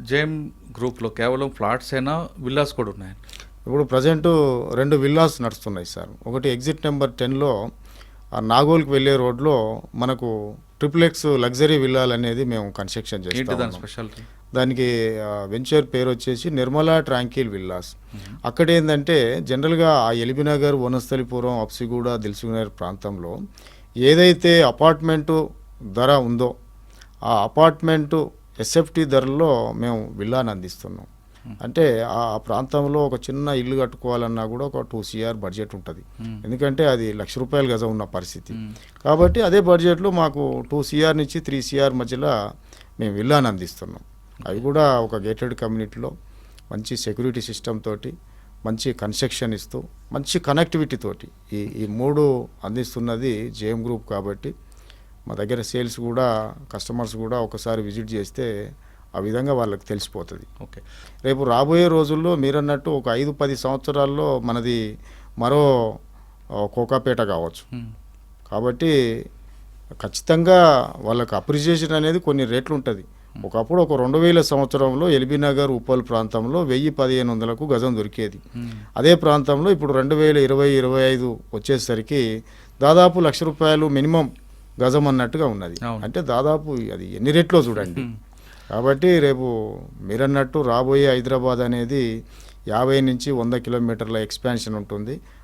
JM గ్రూప్లో కేవలం flats అయినా విల్లాస్ కూడా ఉన్నాయి? ఇప్పుడు ప్రజెంటు 2 విల్లాస్ నడుస్తున్నాయి సార్. ఒకటి ఎగ్జిట్ నెంబర్ 10లో నాగోల్కి వెళ్ళే రోడ్లో మనకు ట్రిప్లెక్స్ లగ్జరీ విల్లాలు అనేది మేము కన్స్ట్రక్షన్ ఏంటి చేస్తాం. దాని స్పెషాలిటీ? దానికి వెంచర్ పేరు వచ్చేసి నిర్మలా ట్రాంకిల్ విల్లాస్. అక్కడ ఏంటంటే జనరల్గా ఆ ఎల్బీనగర్, వనస్థలిపురం, అప్సిగూడ, దిల్సుఖ్నగర్ ప్రాంతంలో ఏదైతే అపార్ట్మెంటు ధర ఉందో ఆ అపార్ట్మెంటు ఎస్ఎఫ్టీ ధరల్లో మేము విల్లాని అందిస్తున్నాం. అంటే ఆ ప్రాంతంలో ఒక చిన్న ఇల్లు కట్టుకోవాలన్నా కూడా ఒక 2 CR బడ్జెట్ ఉంటుంది. ఎందుకంటే అది ₹1,00,000 గజం ఉన్న పరిస్థితి. కాబట్టి అదే బడ్జెట్లో మాకు 2 CR నుంచి 3 CR మధ్యలో మేము విల్లాని అందిస్తున్నాం. అవి కూడా ఒక గేటెడ్ కమ్యూనిటీలో మంచి సెక్యూరిటీ సిస్టమ్ తోటి, మంచి కన్స్ట్రక్షన్ ఇస్తూ, మంచి కనెక్టివిటీ తోటి ఈ 3 అందిస్తున్నది జేఎం గ్రూప్. కాబట్టి మా దగ్గర సేల్స్ కూడా కస్టమర్స్ కూడా ఒకసారి విజిట్ చేస్తే ఆ విధంగా వాళ్ళకి తెలిసిపోతుంది. ఓకే. రేపు రాబోయే రోజుల్లో మీరన్నట్టు ఒక 5-10 సంవత్సరాల్లో మనది మరో కోకాపేట కావచ్చు. కాబట్టి ఖచ్చితంగా వాళ్ళకి అప్రిసియేషన్ అనేది కొన్ని రేట్లు ఉంటుంది. ఒకప్పుడు ఒక 2000 సంవత్సరంలో ఎల్బీనగర్, ఉప్పల్ ప్రాంతంలో 1000-1500కు గజం దొరికేది. అదే ప్రాంతంలో ఇప్పుడు 2020-25 వచ్చేసరికి దాదాపు ₹1,00,000 మినిమం గజం అన్నట్టుగా ఉన్నది. అంటే దాదాపు అది ఎన్ని రేట్లో చూడండి. కాబట్టి రేపు మీరన్నట్టు రాబోయే హైదరాబాద్ అనేది 50 నుంచి 100 కిలోమీటర్ల ఎక్స్పాన్షన్ ఉంటుంది.